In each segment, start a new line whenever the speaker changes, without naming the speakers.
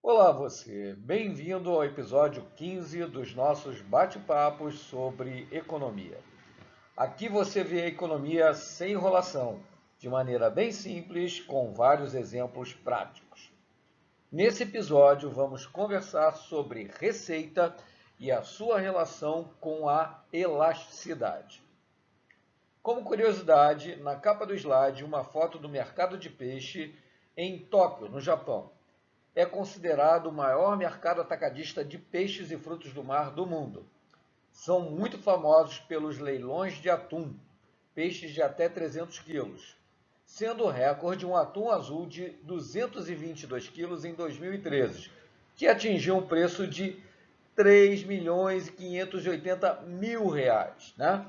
Olá você, bem-vindo ao episódio 15 dos nossos bate-papos sobre economia. Aqui você vê a economia sem enrolação, de maneira bem simples, com vários exemplos práticos. Nesse episódio vamos conversar sobre receita e a sua relação com a elasticidade. Como curiosidade, na capa do slide, uma foto do mercado de peixe em Tóquio, no Japão. É considerado o maior mercado atacadista de peixes e frutos do mar do mundo. São muito famosos pelos leilões de atum, peixes de até 300 quilos, sendo o recorde um atum azul de 222 quilos em 2013, que atingiu um preço de 3 milhões e 580 mil reais, né?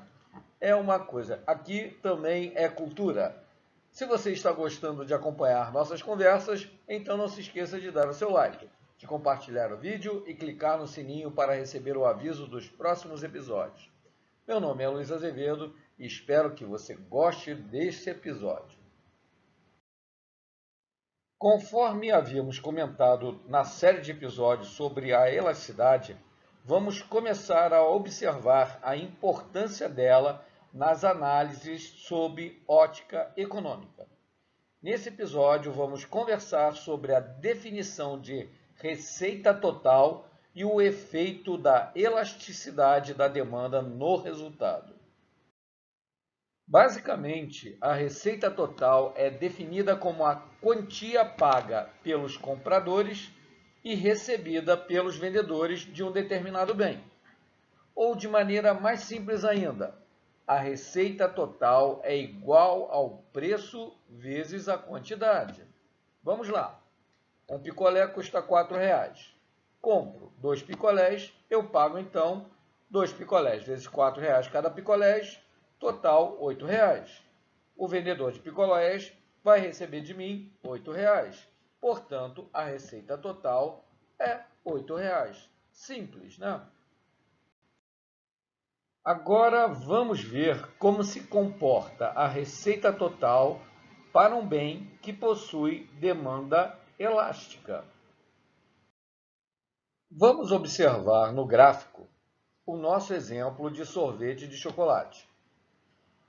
É uma coisa. Aqui também é cultura. Se você está gostando de acompanhar nossas conversas, então não se esqueça de dar o seu like, de compartilhar o vídeo e clicar no sininho para receber o aviso dos próximos episódios. Meu nome é Luiz Azevedo e espero que você goste deste episódio. Conforme havíamos comentado na série de episódios sobre a elasticidade, vamos começar a observar a importância dela nas análises sob ótica econômica. Nesse episódio, vamos conversar sobre a definição de receita total e o efeito da elasticidade da demanda no resultado. Basicamente, a receita total é definida como a quantia paga pelos compradores e recebida pelos vendedores de um determinado bem. Ou de maneira mais simples ainda, a receita total é igual ao preço vezes a quantidade. Vamos lá. Um picolé custa R$ 4. Compro 2 picolés, eu pago então 2 picolés vezes R$ 4 cada picolé, total R$ 8. O vendedor de picolés vai receber de mim R$ 8. Portanto, a receita total é R$ 8. Simples, né? Agora vamos ver como se comporta a receita total para um bem que possui demanda elástica. Vamos observar no gráfico o nosso exemplo de sorvete de chocolate.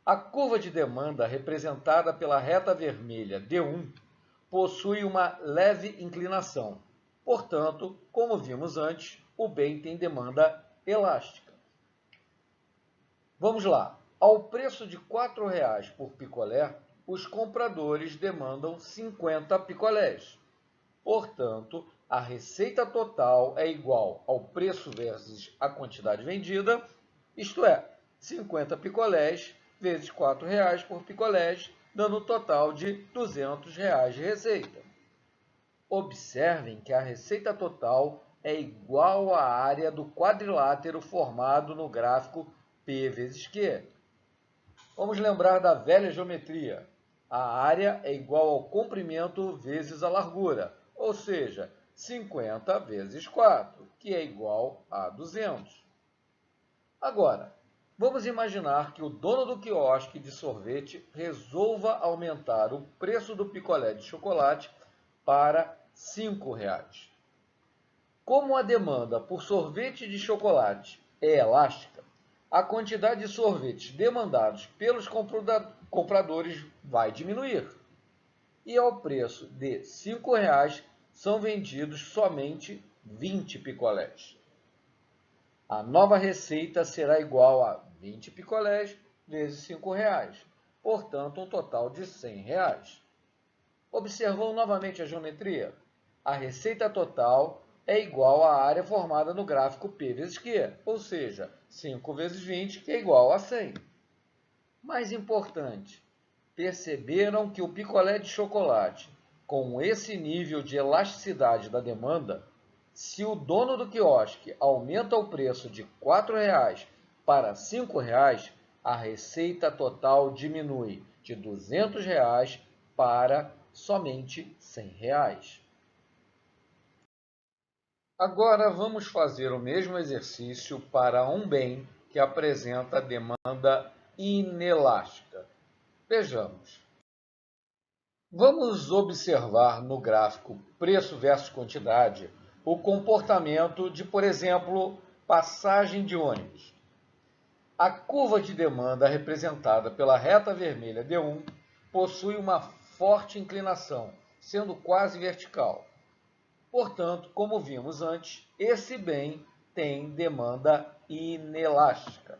A curva de demanda representada pela reta vermelha D1 possui uma leve inclinação. Portanto, como vimos antes, o bem tem demanda elástica. Vamos lá. Ao preço de R$ 4 por picolé, os compradores demandam 50 picolés. Portanto, a receita total é igual ao preço vezes a quantidade vendida, isto é, 50 picolés vezes R$ 4 por picolés, dando um total de R$ 200 de receita. Observem que a receita total é igual à área do quadrilátero formado no gráfico P vezes Q. Vamos lembrar da velha geometria. A área é igual ao comprimento vezes a largura, ou seja, 50 vezes 4, que é igual a 200. Agora, vamos imaginar que o dono do quiosque de sorvete resolva aumentar o preço do picolé de chocolate para R$ 5. Como a demanda por sorvete de chocolate é elástica, a quantidade de sorvetes demandados pelos compradores vai diminuir. E ao preço de R$ 5 são vendidos somente 20 picolés. A nova receita será igual a 20 picolés vezes R$ 5, portanto um total de R$ 100. Observou novamente a geometria? A receita total é igual à área formada no gráfico P vezes Q, ou seja, 5 vezes 20, que é igual a 100. Mais importante, perceberam que o picolé de chocolate, com esse nível de elasticidade da demanda, se o dono do quiosque aumenta o preço de R$ 4 para R$ 5, a receita total diminui de R$ 200 para somente R$ 100. Agora vamos fazer o mesmo exercício para um bem que apresenta demanda inelástica. Vejamos. Vamos observar no gráfico preço versus quantidade, o comportamento de, por exemplo, passagem de ônibus. A curva de demanda representada pela reta vermelha D1 possui uma forte inclinação, sendo quase vertical. Portanto, como vimos antes, esse bem tem demanda inelástica.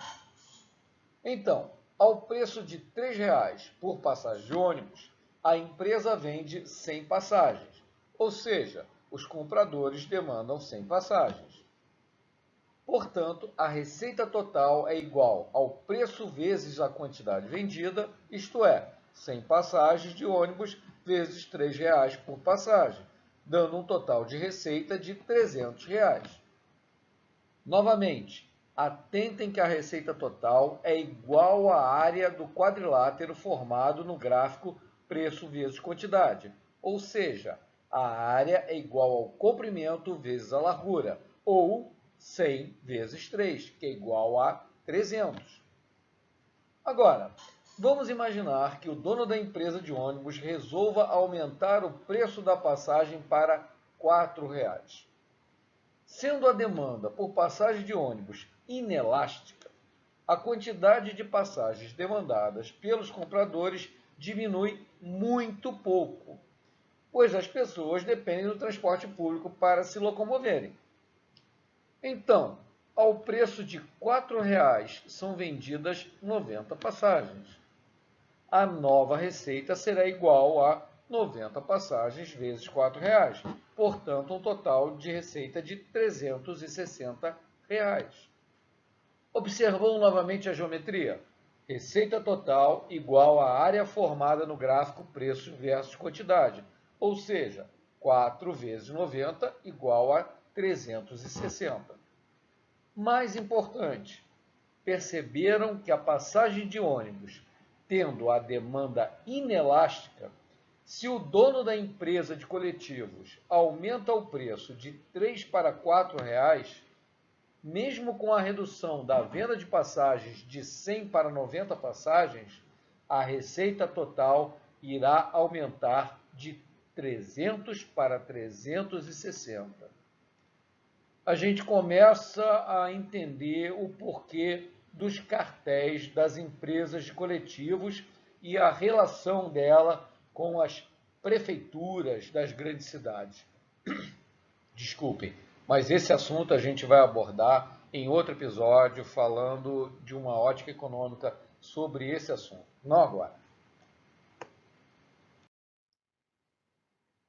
Então, ao preço de R$ 3,00 por passagem de ônibus, a empresa vende 100 passagens, ou seja, os compradores demandam 100 passagens. Portanto, a receita total é igual ao preço vezes a quantidade vendida, isto é, 100 passagens de ônibus vezes R$ 3,00 por passagem, dando um total de receita de R$ 300. Novamente, atentem que a receita total é igual à área do quadrilátero formado no gráfico preço vezes quantidade, ou seja, a área é igual ao comprimento vezes a largura, ou 100 vezes 3, que é igual a 300. Agora, vamos imaginar que o dono da empresa de ônibus resolva aumentar o preço da passagem para R$ 4,00. Sendo a demanda por passagem de ônibus inelástica, a quantidade de passagens demandadas pelos compradores diminui muito pouco, pois as pessoas dependem do transporte público para se locomoverem. Então, ao preço de R$ 4,00 são vendidas 90 passagens. A nova receita será igual a 90 passagens vezes R$ 4,00, portanto, um total de receita de R$ 360. Observamos novamente a geometria. Receita total igual à área formada no gráfico preço versus quantidade, ou seja, 4 vezes 90 igual a 360. Mais importante, perceberam que a passagem de ônibus, tendo a demanda inelástica, se o dono da empresa de coletivos aumenta o preço de R$ 3 para R$ 4,00, mesmo com a redução da venda de passagens de 100 para 90 passagens, a receita total irá aumentar de 300 para 360. A gente começa a entender o porquê dos cartéis das empresas de coletivos e a relação dela com as prefeituras das grandes cidades. Desculpem, mas esse assunto a gente vai abordar em outro episódio, falando de uma ótica econômica sobre esse assunto. Não agora.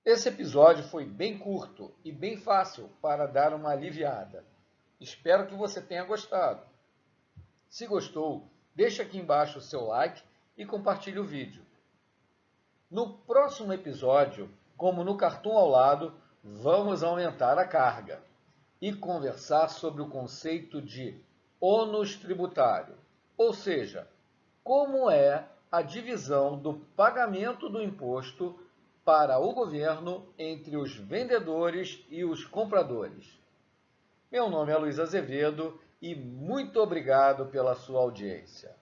Esse episódio foi bem curto e bem fácil para dar uma aliviada. Espero que você tenha gostado. Se gostou, deixa aqui embaixo o seu like e compartilhe o vídeo. No próximo episódio, como no cartoon ao lado, vamos aumentar a carga e conversar sobre o conceito de ônus tributário, ou seja, como é a divisão do pagamento do imposto para o governo entre os vendedores e os compradores. Meu nome é Luiz Azevedo e muito obrigado pela sua audiência.